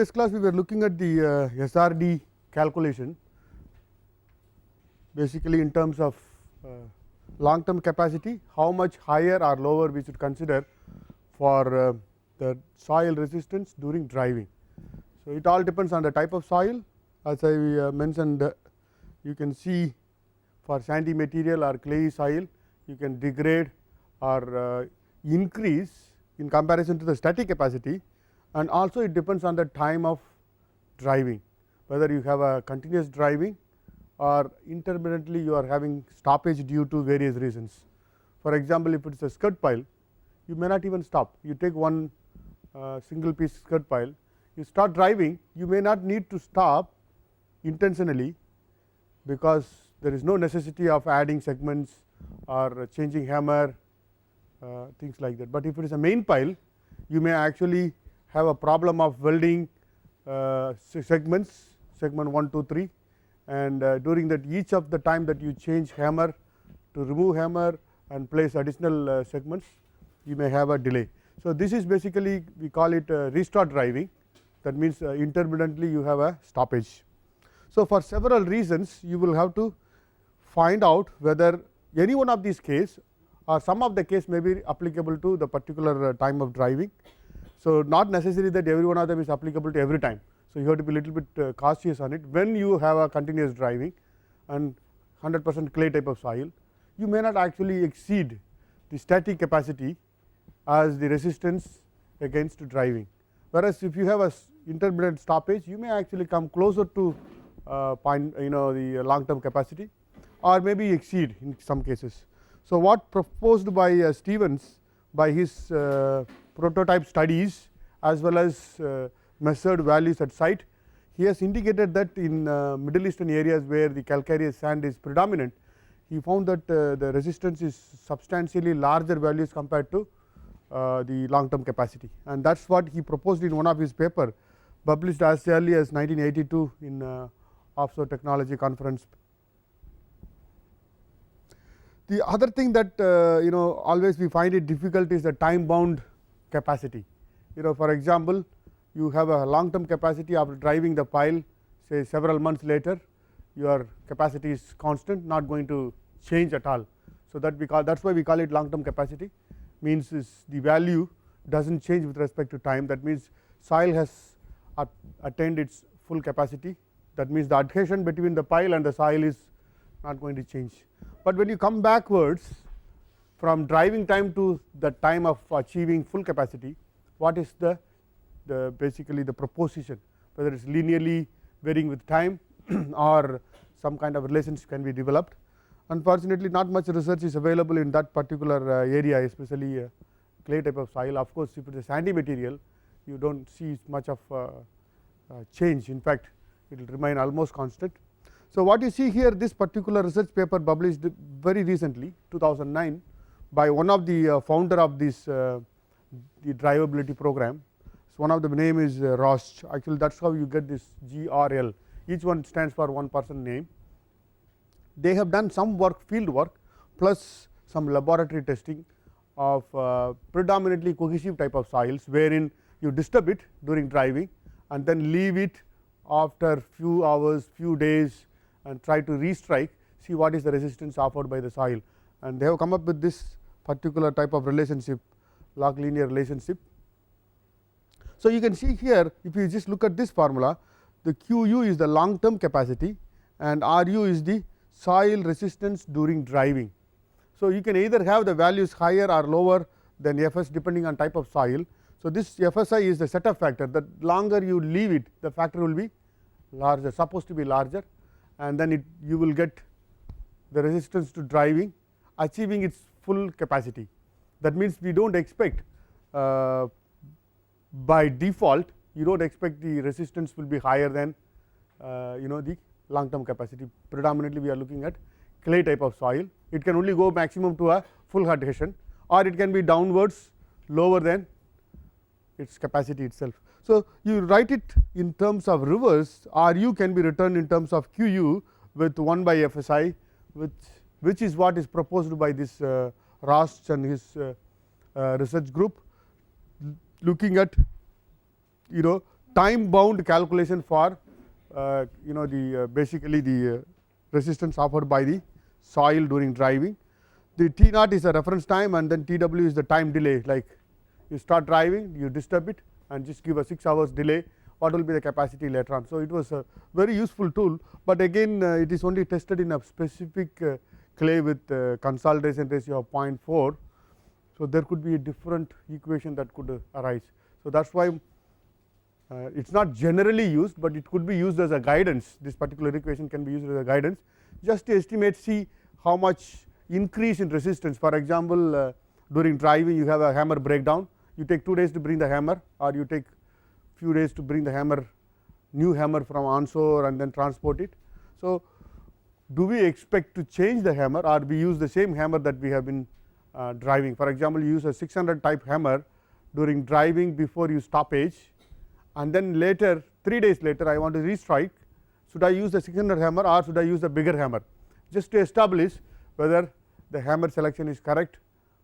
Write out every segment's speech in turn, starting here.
previous class we were looking at the SRD calculation, basically in terms of long term capacity, how much higher or lower we should consider for the soil resistance during driving. So, it all depends on the type of soil. As I mentioned, you can see for sandy material or clayey soil, you can degrade or increase in comparison to the static capacity, and also it depends on the time of driving, whether you have a continuous driving or intermittently you are having stoppage due to various reasons. For example, if it is a skirt pile, you may not even stop. You take one single piece skirt pile, you start driving, you may not need to stop intentionally, because there is no necessity of adding segments or changing hammer, things like that. But if it is a main pile, you may actually have a problem of welding segments, segment 1, 2, 3, and during that each of the time that you change hammer to remove hammer and place additional segments, you may have a delay. So, this is basically we call it restart driving, that means intermittently you have a stoppage. So, for several reasons you will have to find out whether any one of these case or some of the case may be applicable to the particular time of driving. So, not necessary that every one of them is applicable to every time. So, you have to be little bit cautious on it. When you have a continuous driving and 100% clay type of soil, you may not actually exceed the static capacity as the resistance against driving, whereas if you have a intermittent stoppage, you may actually come closer to the long term capacity or maybe exceed in some cases. So, what proposed by Stevens by his prototype studies as well as measured values at site, he has indicated that in Middle Eastern areas where the calcareous sand is predominant, he found that the resistance is substantially larger values compared to the long term capacity, and that is what he proposed in one of his paper published as early as 1982 in Offshore Technology Conference. The other thing that always we find it difficult is the time bound capacity. For example, you have a long term capacity after driving the pile, say several months later, your capacity is constant, not going to change at all. So, that is why we call it long term capacity, means is the value does not change with respect to time. That means soil has attained its full capacity, that means the adhesion between the pile and the soil is not going to change. But when you come backwards from driving time to the time of achieving full capacity, what is the basically the proposition, whether it is linearly varying with time or some kind of relations can be developed. Unfortunately, not much research is available in that particular area, especially clay type of soil. Of course, if it is a sandy material, you do not see much of change. In fact, it will remain almost constant. So, what you see here, this particular research paper published very recently 2009 by one of the founder of this the drivability program. So, one of the name is Rost. Actually, that is how you get this GRL, each one stands for one person name. They have done some work, field work, plus some laboratory testing of predominantly cohesive type of soils, wherein you disturb it during driving and then leave it after few hours, few days, and try to restrike, see what is the resistance offered by the soil, and they have come up with this particular type of relationship, log linear relationship. So, you can see here, if you just look at this formula, the Qu is the long term capacity and Ru is the soil resistance during driving. So, you can either have the values higher or lower than Fs depending on type of soil. So, this Fsi is the setup factor, the longer you leave it, the factor will be larger, supposed to be larger, and then you will get the resistance to driving achieving its full capacity. That means, we do not expect by default, you do not expect the resistance will be higher than the long term capacity. Predominantly, we are looking at clay type of soil. It can only go maximum to a full adhesion, or it can be downwards lower than its capacity itself. So, you write it in terms of reverse, Ru can be written in terms of Qu with 1 by Fsi, which is what is proposed by this Rost and his research group, looking at time bound calculation for basically the resistance offered by the soil during driving. The T naught is a reference time, and then TW is the time delay, like you start driving, you disturb it and just give a 6 hours delay, what will be the capacity later on. So it was a very useful tool, but again it is only tested in a specific clay with consolidation ratio of 0.4. So there could be a different equation that could arise. So that's why it's not generally used, but it could be used as a guidance. This particular equation can be used as a guidance just to estimate, see how much increase in resistance. For example, during driving you have a hammer breakdown, you take 2 days to bring the hammer, or you take few days to bring the hammer, new hammer from onshore and then transport it. So do we expect to change the hammer, or we use the same hammer that we have been driving? For example, you use a 600 type hammer during driving before you stoppage, and then later 3 days later I want to restrike. Should I use the 600 hammer or should I use the bigger hammer, just to establish whether the hammer selection is correct?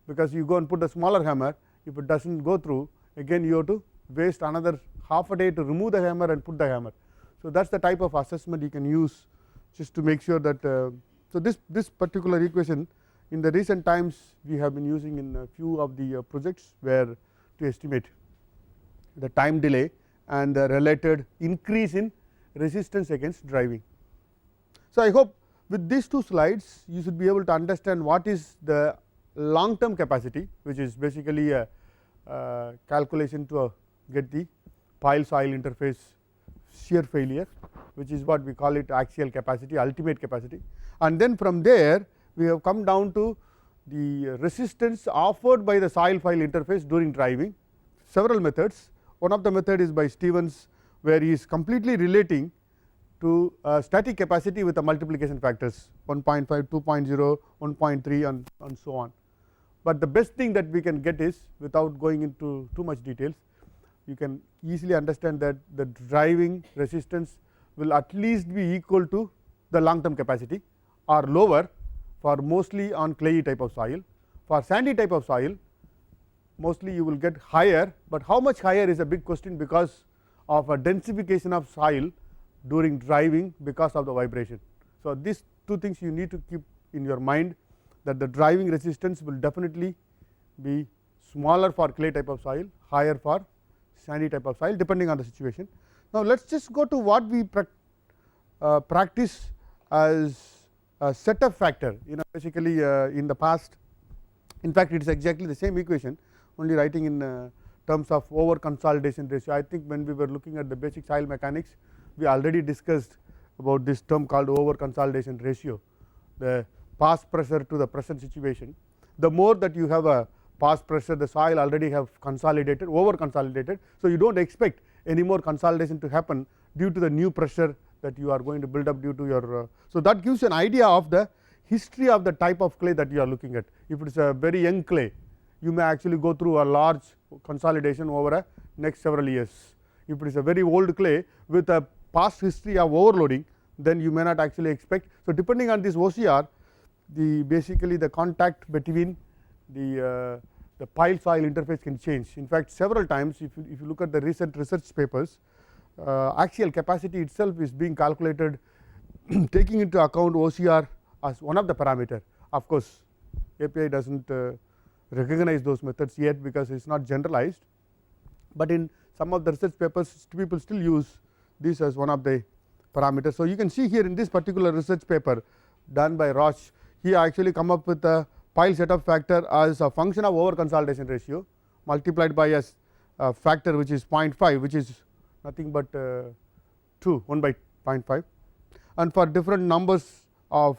Because you go and put the smaller hammer, if it does not go through, again you have to waste another half a day to remove the hammer and put the hammer. So that is the type of assessment you can use just to make sure that so this particular equation in the recent times we have been using in a few of the projects where to estimate the time delay and the related increase in resistance against driving. So I hope with these 2 slides you should be able to understand what is the long term capacity, which is basically a calculation to get the pile soil interface shear failure, which is what we call it axial capacity, ultimate capacity. And then from there we have come down to the resistance offered by the soil file interface during driving. Several methods. One of the method is by Stevens, where he is completely relating to static capacity with the multiplication factors 1.5, 2.0, 1.3 and so on. But the best thing that we can get is, without going into too much details, you can easily understand that the driving resistance will at least be equal to the long term capacity or lower for mostly on clayey type of soil. For sandy type of soil mostly you will get higher, but how much higher is a big question because of a densification of soil during driving because of the vibration. So these 2 things you need to keep in your mind, that the driving resistance will definitely be smaller for clay type of soil, higher for sandy type of soil, depending on the situation. Now let us just go to what we practice as a setup factor. Basically in the past, in fact it is exactly the same equation, only writing in terms of over consolidation ratio. I think when we were looking at the basic soil mechanics, we already discussed about this term called over consolidation ratio, the past pressure to the present situation. The more that you have a past pressure, the soil already have consolidated, over consolidated, so you do not expect any more consolidation to happen due to the new pressure that you are going to build up due to your so that gives you an idea of the history of the type of clay that you are looking at. If it is a very young clay, you may actually go through a large consolidation over a next several years. If it is a very old clay with a past history of overloading, then you may not actually expect. So depending on this OCR, basically the contact between the pile soil interface can change. In fact, several times if you look at the recent research papers, axial capacity itself is being calculated taking into account OCR as one of the parameter. Of course API does not recognize those methods yet because it is not generalized, but in some of the research papers people still use this as one of the parameters. So you can see here in this particular research paper done by Roche, he actually come up with a pile setup factor as a function of over consolidation ratio multiplied by a factor which is 0.5, which is nothing but 1 by 0.5, and for different numbers of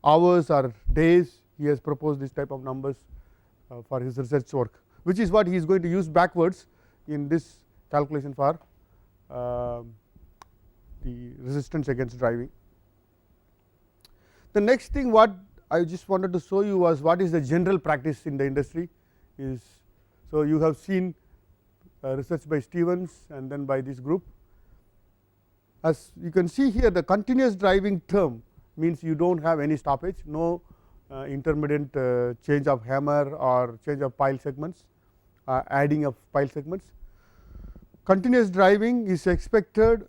hours or days he has proposed this type of numbers for his research work, which is what he is going to use backwards in this calculation for the resistance against driving. The next thing what I just wanted to show you was what is the general practice in the industry is. So you have seen research by Stevens and then by this group. As you can see here, the continuous driving term means you do not have any stoppage, no intermittent change of hammer or change of pile segments, adding of pile segments. continuous driving is expected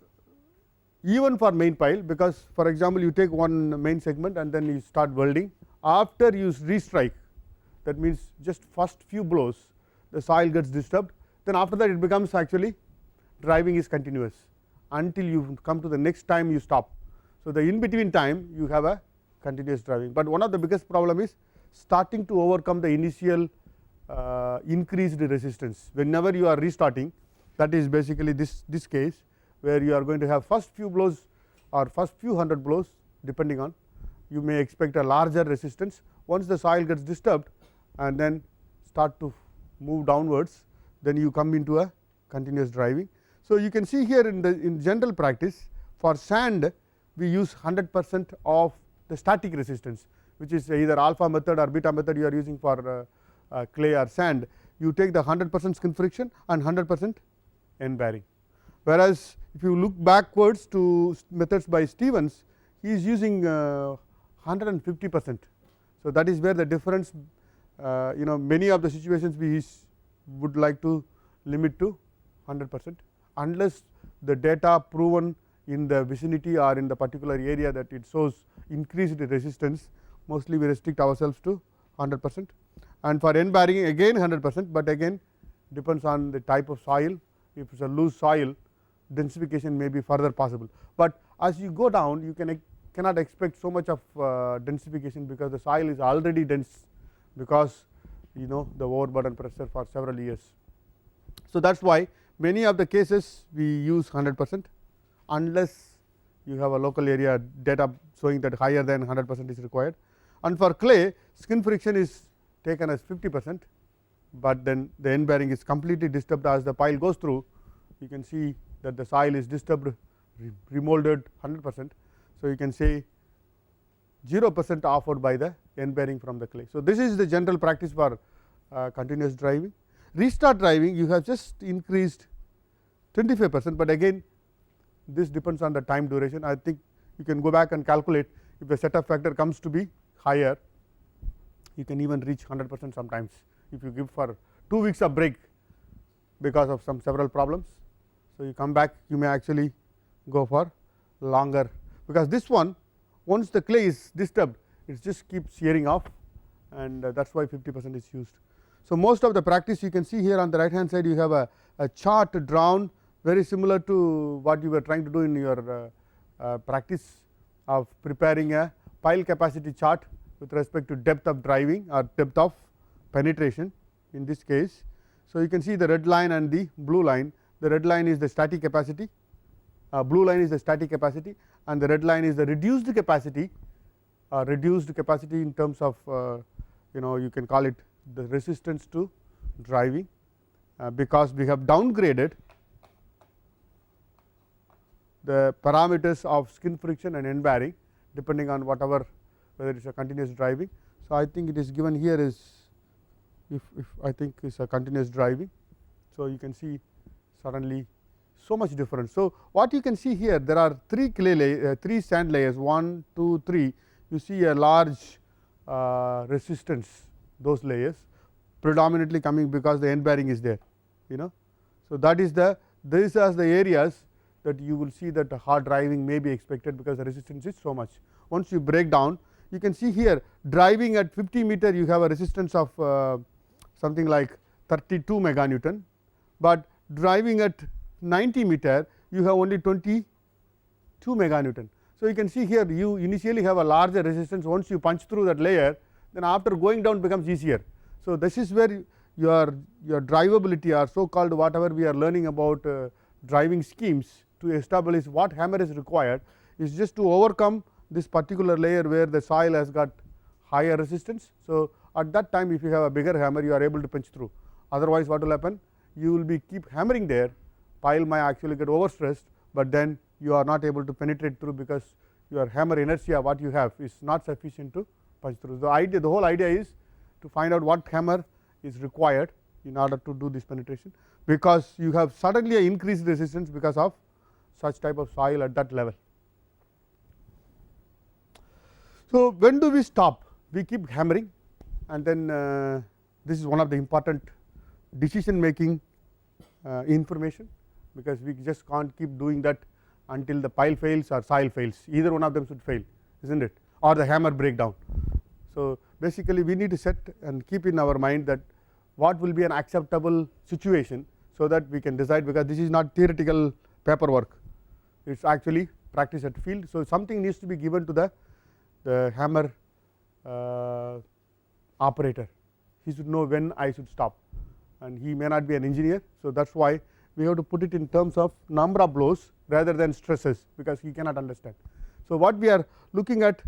even for main pile, because for example, you take one main segment and then you start welding. After you restrike, that means just first few blows the soil gets disturbed, then after that it becomes actually driving is continuous until you come to the next time you stop. So, the in between time you have a continuous driving, but one of the biggest problem is starting to overcome the initial increased resistance. Whenever you are restarting, that is basically this case, where you are going to have first few blows or first few hundred blows, depending on, you may expect a larger resistance. Once the soil gets disturbed and then start to move downwards, then you come into a continuous driving. So, you can see here in general practice, for sand we use 100% of the static resistance, which is either alpha method or beta method you are using for clay or sand. You take the 100% skin friction and 100% end bearing. Whereas, if you look backwards to methods by Stevens, he is using 150%. So, that is where the difference, many of the situations we would like to limit to 100%, unless the data proven in the vicinity or in the particular area that it shows increased resistance, mostly we restrict ourselves to 100%. And for end bearing again 100%, but again depends on the type of soil. If it is a loose soil, densification may be further possible, but as you go down you cannot expect so much of densification, because the soil is already dense, because the overburden pressure for several years. So, that is why many of the cases we use 100%, unless you have a local area data showing that higher than 100% is required. And for clay, skin friction is taken as 50%, but then the end bearing is completely disturbed as the pile goes through. You can see that the soil is disturbed, remolded 100%. So, you can say 0% offered by the end bearing from the clay. So, this is the general practice for continuous driving. Restart driving, you have just increased 25%, but again this depends on the time duration. I think you can go back and calculate, if the setup factor comes to be higher, you can even reach 100% sometimes, if you give for 2 weeks of break because of some several problems. So, you come back, you may actually go for longer, because this one, once the clay is disturbed, it just keeps shearing off, and that is why 50% is used. So, most of the practice you can see here on the right hand side, you have a chart drawn very similar to what you were trying to do in your practice of preparing a pile capacity chart with respect to depth of driving or depth of penetration in this case. So, you can see the red line and the blue line. The red line is the static capacity, blue line is the static capacity, and the red line is the reduced capacity in terms of you can call it the resistance to driving, because we have downgraded the parameters of skin friction and end bearing depending on whatever, whether it is a continuous driving. So, I think it is given here is if I think is a continuous driving. So, you can see suddenly so much difference. So, what you can see here, there are 3 sand layers, 1, 2, 3. You see a large resistance, those layers predominantly coming because the end bearing is there. So, that is these are the areas that you will see that hard driving may be expected, because the resistance is so much. Once you break down, you can see here driving at 50 meter you have a resistance of something like 32 meganewton, but driving at 90 meter you have only 22 meganewton. So, you can see here you initially have a larger resistance. Once you punch through that layer, then after going down becomes easier. So, this is where your drivability, or so called whatever we are learning about driving schemes to establish what hammer is required, is just to overcome this particular layer where the soil has got higher resistance. So, at that time if you have a bigger hammer, you are able to punch through. Otherwise, what will happen? You will be keep hammering there, pile may actually get overstressed, but then you are not able to penetrate through, because your hammer inertia what you have is not sufficient to punch through. The whole idea is to find out what hammer is required in order to do this penetration, because you have suddenly a increased resistance because of such type of soil at that level. So, when do we stop? We keep hammering, and then this is one of the important decision making information, because we just can't keep doing that until the pile fails or soil fails. Either one of them should fail, isn't it, or the hammer break down. So basically we need to set and keep in our mind that what will be an acceptable situation, so that we can decide, because this is not theoretical paperwork, it is actually practice at field. So something needs to be given to the hammer operator. He should know when I should stop, and he may not be an engineer. So that is why we have to put it in terms of number of blows rather than stresses, because he cannot understand. So what we are looking at,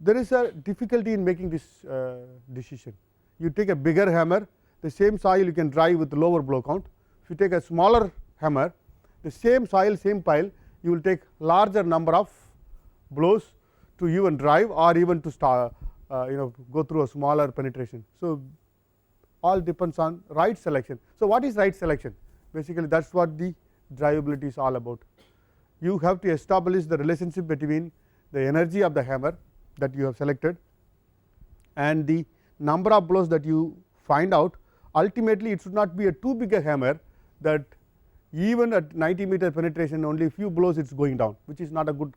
there is a difficulty in making this decision. You take a bigger hammer, the same soil you can drive with lower blow count. If you take a smaller hammer, the same soil, same pile, you will take larger number of blows to even drive, or even to start, go through a smaller penetration. So all depends on right selection. So what is right selection? Basically that is what the drivability is all about. You have to establish the relationship between the energy of the hammer that you have selected and the number of blows that you find out. Ultimately it should not be a too big a hammer that even at 90 meter penetration only few blows it is going down, which is not a good.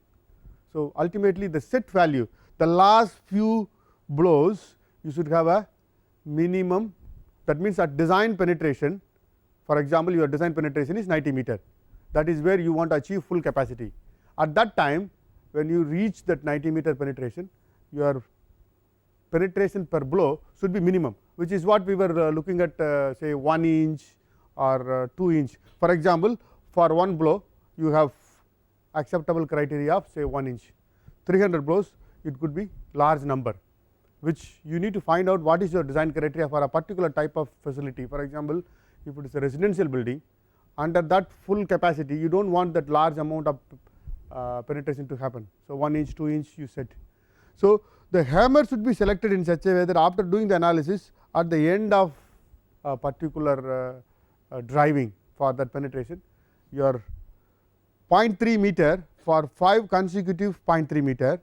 So ultimately the set value, the last few blows you should have a minimum, that means at design penetration. For example, your design penetration is 90 meter, that is where you want to achieve full capacity. At that time when you reach that 90 meter penetration, your penetration per blow should be minimum, which is what we were looking at, say 1 inch or 2 inch. For example, for one blow you have acceptable criteria of say 1 inch. 300 blows it could be large number, which you need to find out what is your design criteria for a particular type of facility. For example, if it is a residential building, under that full capacity you do not want that large amount of penetration to happen. So 1 inch, 2 inch you set. So the hammer should be selected in such a way that after doing the analysis, at the end of a particular driving for that penetration, your 0.3 meter for 5 consecutive 0.3 meter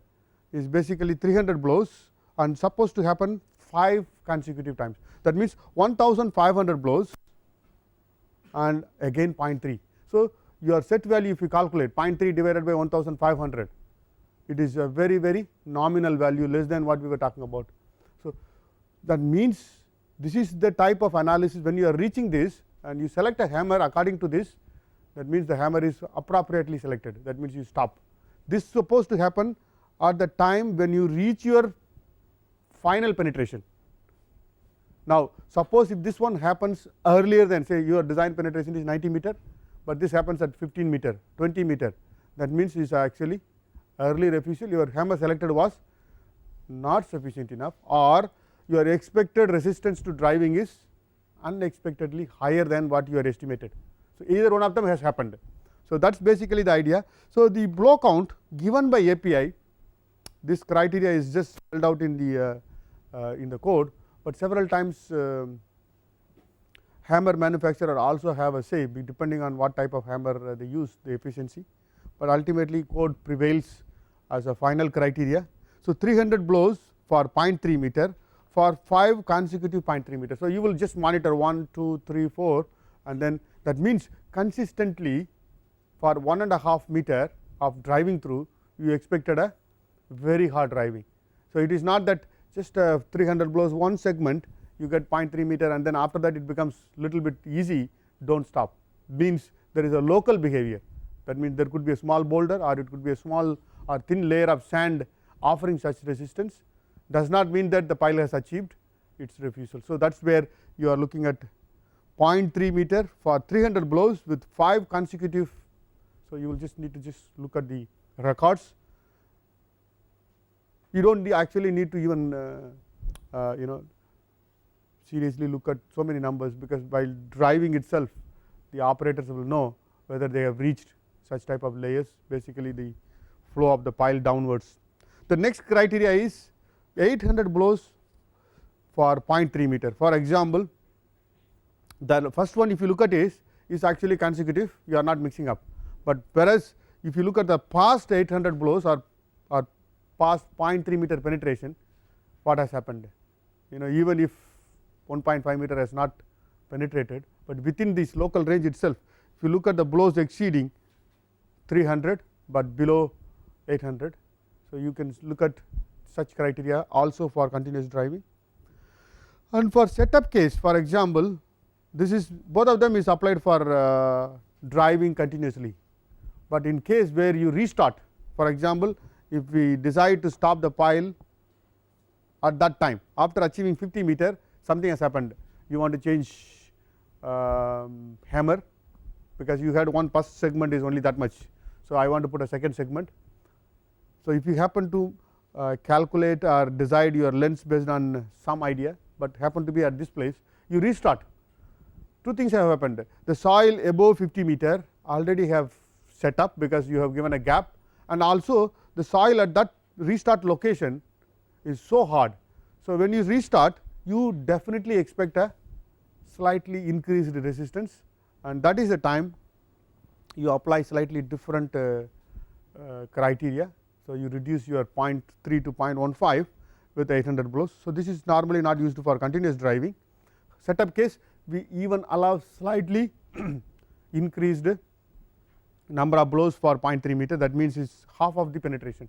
is basically 300 blows, and supposed to happen 5 consecutive times. That means 1500 blows and again 0.3. So your set value, if you calculate 0.3 divided by 1500, it is a very very nominal value, less than what we were talking about. So that means this is the type of analysis. When you are reaching this and you select a hammer according to this, that means the hammer is appropriately selected, that means you stop. This is supposed to happen at the time when you reach your final penetration. Now suppose if this one happens earlier than, say your design penetration is 90 meter, but this happens at 15 meter, 20 meter, that means it is actually early refusal, your hammer selected was not sufficient enough, or your expected resistance to driving is unexpectedly higher than what you are estimated. So either one of them has happened. So that is basically the idea. So the blow count given by API, this criteria is just spelled out in the code, but several times hammer manufacturer also have a say depending on what type of hammer they use, the efficiency, but ultimately code prevails as a final criteria. So 300 blows for 0.3 meter for 5 consecutive 0.3 meter. So you will just monitor 1, 2, 3, 4, and then that means consistently for 1.5 meter of driving through you expected a very hard driving. So it is not that just 300 blows one segment you get 0.3 meter and then after that it becomes little bit easy, do not stop, means there is a local behavior. That means there could be a small boulder, or it could be a small or thin layer of sand offering such resistance, does not mean that the pile has achieved its refusal. So that is where you are looking at 0.3 meter for 300 blows with 5 consecutive. So you will just need to just look at the records. You do not actually need to even seriously look at so many numbers, because while driving itself the operators will know whether they have reached such type of layers, basically the flow of the pile downwards. The next criteria is 800 blows for 0.3 meter. For example, the first one if you look at is actually consecutive, you are not mixing up, but whereas if you look at the past 800 blows or past 0.3 meter penetration, what has happened? Even if 1.5 meter has not penetrated, but within this local range itself if you look at the blows exceeding 300, but below 800. So, you can look at such criteria also for continuous driving. And for setup case, for example, this is both of them is applied for driving continuously, but in case where you restart, for example, if we decide to stop the pile at that time after achieving 50 meter, something has happened, you want to change hammer because you had one first segment is only that much. So, I want to put a second segment. So, if you happen to calculate or decide your lengths based on some idea, but happen to be at this place, you restart. Two things have happened. The soil above 50 meter already have set up because you have given a gap, and also the soil at that restart location is so hard. So, when you restart, you definitely expect a slightly increased resistance, and that is the time you apply slightly different criteria. So, you reduce your 0.3 to 0.15 with 800 blows. So, this is normally not used for continuous driving. Setup case, we even allow slightly increased number of blows for 0.3 meter, that means is half of the penetration.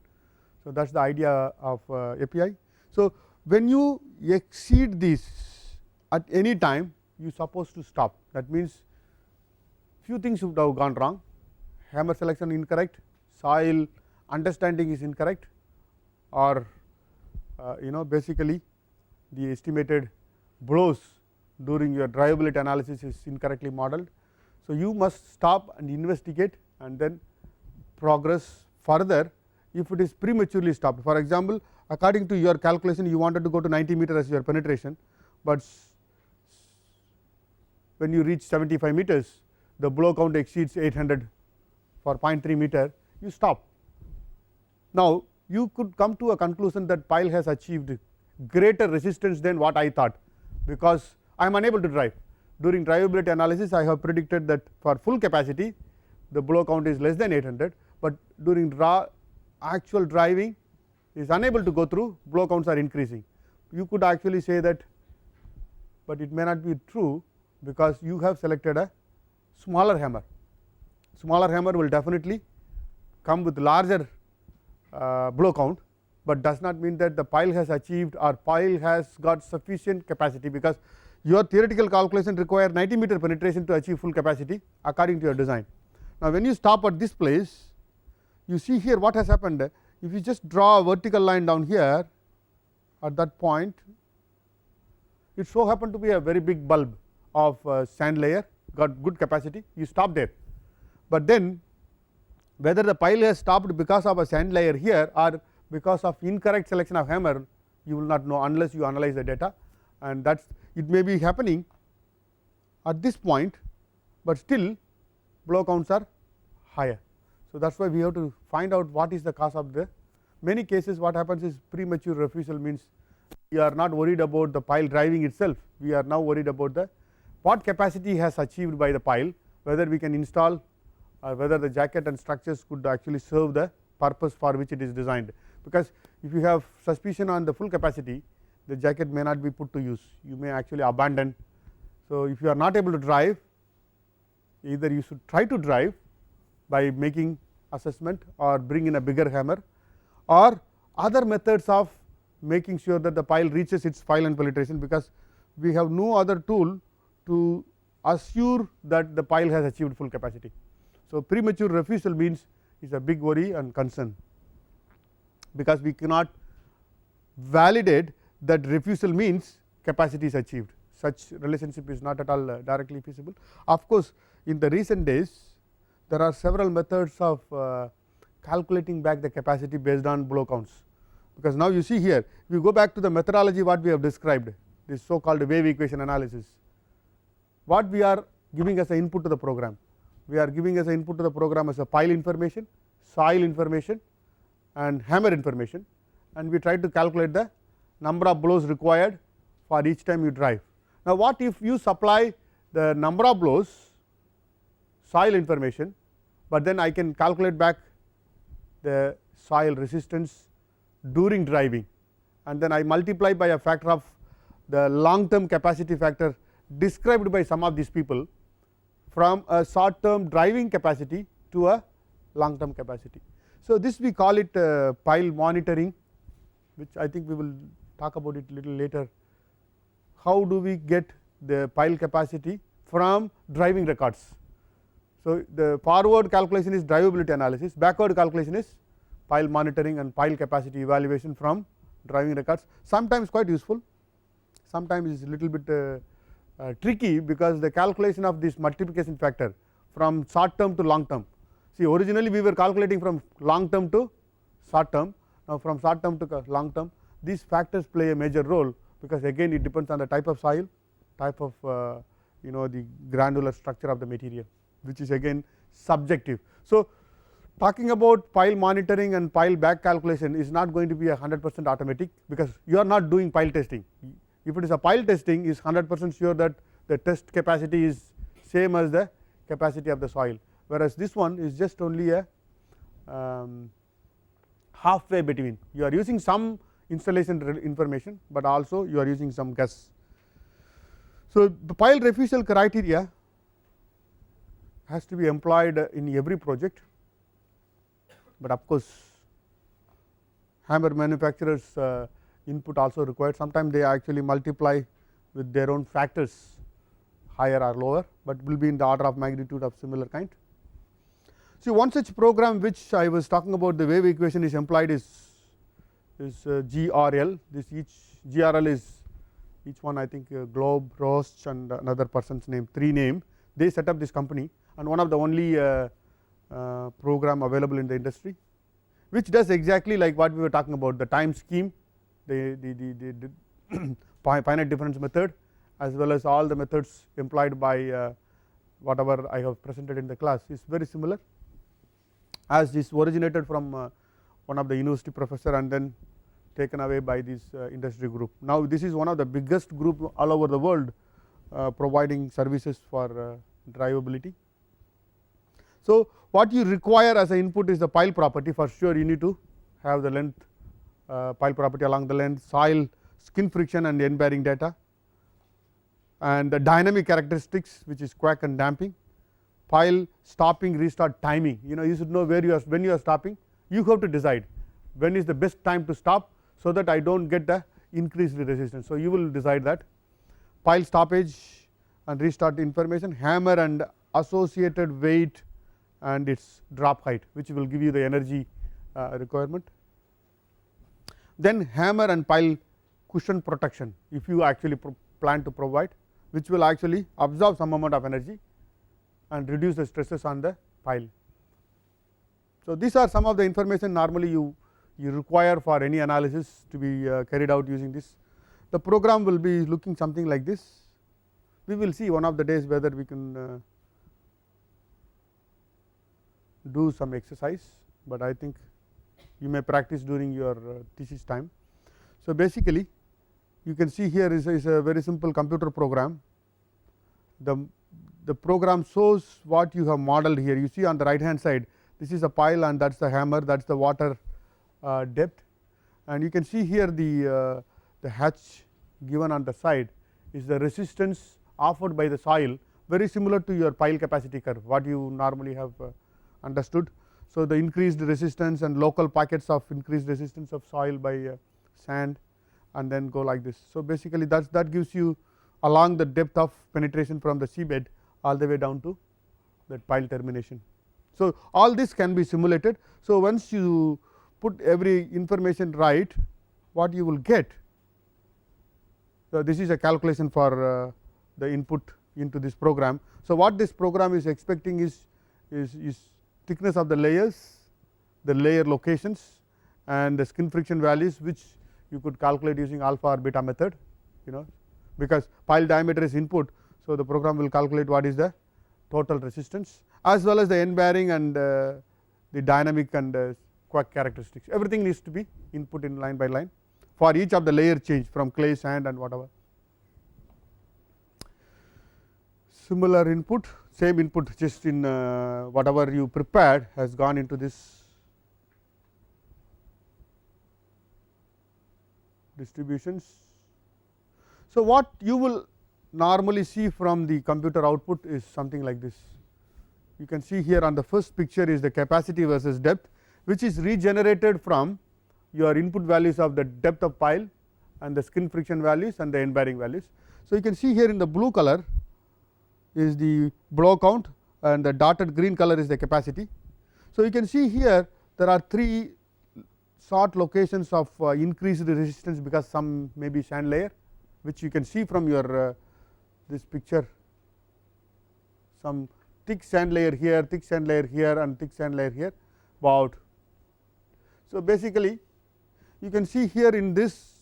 So, that is the idea of API. So, when you exceed this at any time, you are supposed to stop. That means few things would have gone wrong: hammer selection incorrect, soil understanding is incorrect, or basically the estimated blows during your drivability analysis is incorrectly modeled. So, you must stop and investigate and then progress further if it is prematurely stopped. For example, according to your calculation, you wanted to go to 90 meter as your penetration, but when you reach 75 meters, the blow count exceeds 800 for 0.3 meter, you stop. Now, you could come to a conclusion that pile has achieved greater resistance than what I thought, because I am unable to drive. During drivability analysis, I have predicted that for full capacity the blow count is less than 800, but during actual driving is unable to go through, blow counts are increasing. You could actually say that, but it may not be true, because you have selected a smaller hammer. Smaller hammer will definitely come with larger blow count, but does not mean that the pile has achieved or pile has got sufficient capacity, because your theoretical calculation require 90 meter penetration to achieve full capacity according to your design. Now, when you stop at this place, you see here what has happened. If you just draw a vertical line down here at that point, it so happened to be a very big bulb of sand layer, got good capacity, you stop there. But then whether the pile has stopped because of a sand layer here or because of incorrect selection of hammer, you will not know unless you analyze the data, and that it may be happening at this point, but still blow counts are higher. So, that is why we have to find out what is the cause of the many cases. What happens is premature refusal means we are not worried about the pile driving itself, we are now worried about the what capacity has achieved by the pile, whether we can install or whether the jacket and structures could actually serve the purpose for which it is designed. Because if you have suspicion on the full capacity, the jacket may not be put to use, you may actually abandon. So, if you are not able to drive, either you should try to drive by making assessment or bring in a bigger hammer, or other methods of making sure that the pile reaches its final penetration, because we have no other tool to assure that the pile has achieved full capacity. So, premature refusal means is a big worry and concern, because we cannot validate that refusal means capacity is achieved. Such relationship is not at all directly feasible. Of course, in the recent days there are several methods of calculating back the capacity based on blow counts, because now you see here, if you go back to the methodology what we have described, this so called wave equation analysis, what we are giving as an input to the program, we are giving as an input to the program as a pile information, soil information and hammer information, and we try to calculate the number of blows required for each time you drive. Now, what if you supply the number of blows, soil information, but then I can calculate back the soil resistance during driving, and then I multiply by a factor of the long term capacity factor described by some of these people from a short term driving capacity to a long term capacity. So, this we call it pile monitoring, which I think we will talk about it little later. How do we get the pile capacity from driving records? So, the forward calculation is drivability analysis, backward calculation is pile monitoring and pile capacity evaluation from driving records. Sometimes quite useful, sometimes is little bit tricky, because the calculation of this multiplication factor from short term to long term. See, originally we were calculating from long term to short term, now from short term to long term, these factors play a major role, because again it depends on the type of soil, type of the granular structure of the material, which is again subjective. So, talking about pile monitoring and pile back calculation is not going to be 100% automatic, because you are not doing pile testing. If it is a pile testing, is 100% sure that the test capacity is same as the capacity of the soil, whereas this one is just only a halfway between. You are using some installation information, but also you are using some guess. So, the pile refusal criteria has to be employed in every project, but of course, hammer manufacturers input also required. Sometimes they actually multiply with their own factors, higher or lower, but will be in the order of magnitude of similar kind. See, one such program which I was talking about, the wave equation is employed is GRL. This each GRL is each one, I think Globe, Roche and another person's name, 3 name. They set up this company, and one of the only program available in the industry, which does exactly like what we were talking about, the time scheme, the finite difference method, as well as all the methods employed by whatever I have presented in the class, is very similar, as this originated from one of the university professor and then taken away by this industry group. Now, this is one of the biggest group all over the world providing services for drivability. So, what you require as an input is the pile property. For sure, you need to have the length pile property along the length, soil skin friction and end bearing data, and the dynamic characteristics, which is quake and damping, pile stopping restart timing. You should know where you are, when you are stopping, you have to decide when is the best time to stop, so that I do not get the increased resistance. So, you will decide that. Pile stoppage and restart information, hammer and associated weight and its drop height, which will give you the energy requirement. Then hammer and pile cushion protection, if you actually plan to provide, which will actually absorb some amount of energy and reduce the stresses on the pile. So, these are some of the information normally you require for any analysis to be carried out using this. The program will be looking something like this. We will see one of the days whether we can do some exercise, but I think you may practice during your thesis time. So, basically you can see here is a very simple computer program. The program shows what you have modeled here. You see on the right hand side, this is a pile and that is the hammer, that is the water depth, and you can see here the hatch given on the side is the resistance offered by the soil, very similar to your pile capacity curve, what you normally have understood. So, the increased resistance and local pockets of increased resistance of soil by sand, and then go like this. So, basically that gives you along the depth of penetration from the seabed all the way down to that pile termination. So, all this can be simulated. So, once you put every information right, what you will get. So, this is a calculation for the input into this program. So, what this program is expecting is thickness of the layers, the layer locations and the skin friction values, which you could calculate using alpha or beta method, because pile diameter is input. So, the program will calculate what is the total resistance, as well as the end bearing and the dynamic and quake characteristics. Everything needs to be input in line by line for each of the layer change from clay, sand and whatever. Similar input, same input, just in whatever you prepared has gone into this distributions. So, what you will normally see from the computer output is something like this. You can see here on the first picture is the capacity versus depth, which is regenerated from your input values of the depth of pile and the skin friction values and the end bearing values. So, you can see here in the blue color is the blow count and the dotted green color is the capacity. So, you can see here there are 3 short locations of increased resistance because some may be sand layer, which you can see from your this picture, some thick sand layer here, thick sand layer here and thick sand layer here about. So, basically you can see here in this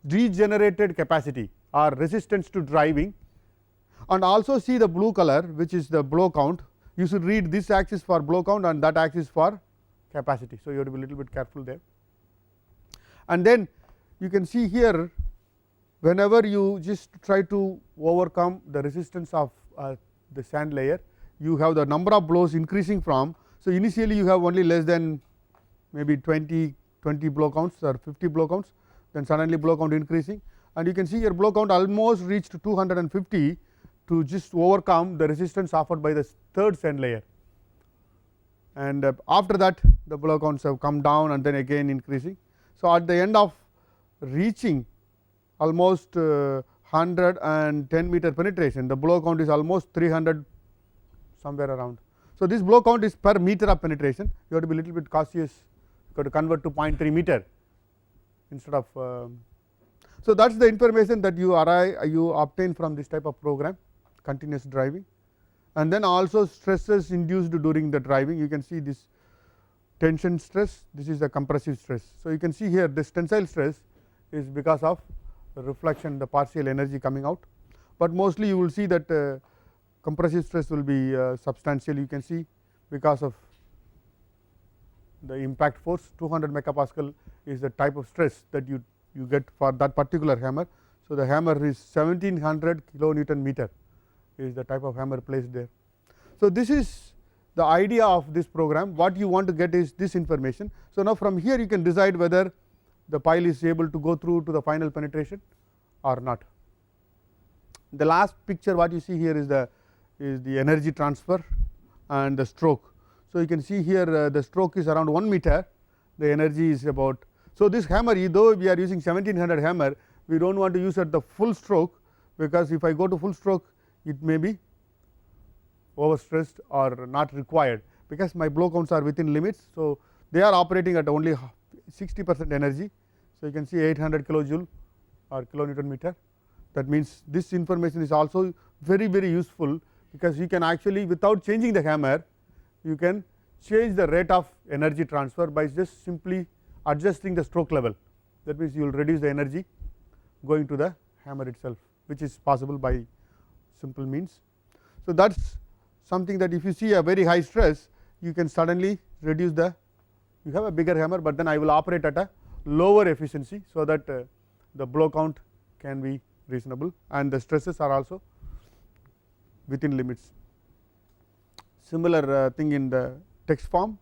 regenerated capacity or resistance to driving, and also see the blue color which is the blow count. You should read this axis for blow count and that axis for capacity. So, you have to be a little bit careful there. And then you can see here whenever you just try to overcome the resistance of the sand layer, you have the number of blows increasing from. So, initially you have only less than maybe 20 blow counts or 50 blow counts, then suddenly blow count increasing, and you can see your blow count almost reached 250 to just overcome the resistance offered by the third sand layer, and after that the blow counts have come down and then again increasing. So, at the end of reaching almost 110 meter penetration, the blow count is almost 300 somewhere around. So, this blow count is per meter of penetration. You have to be a little bit cautious, you have to convert to 0.3 meter instead of. So, that is the information that you obtain from this type of program, continuous driving. And then also stresses induced during the driving. You can see this tension stress, this is the compressive stress. So, you can see here this tensile stress is because of the reflection, the partial energy coming out, but mostly you will see that compressive stress will be substantial. You can see because of the impact force, 200 megapascal is the type of stress that you get for that particular hammer. So, the hammer is 1700 kilonewton meter is the type of hammer placed there. So, this is the idea of this program. What you want to get is this information. So, now from here you can decide whether the pile is able to go through to the final penetration or not. The last picture what you see here is the energy transfer and the stroke. So, you can see here the stroke is around 1 meter, the energy is about. So, this hammer, though we are using 1700 hammer, we do not want to use at the full stroke, because if I go to full stroke it may be overstressed or not required, because my blow counts are within limits. So, they are operating at only 60% energy. So, you can see 800 kilojoule or kilonewton meter. That means, this information is also very useful, because you can actually without changing the hammer you can change the rate of energy transfer by just simply adjusting the stroke level. That means, you will reduce the energy going to the hammer itself, which is possible by simple means. So, that is something that if you see a very high stress, you can suddenly reduce you have a bigger hammer, but then I will operate at a lower efficiency. So, that the blow count can be reasonable and the stresses are also within limits. Similar thing in the text form.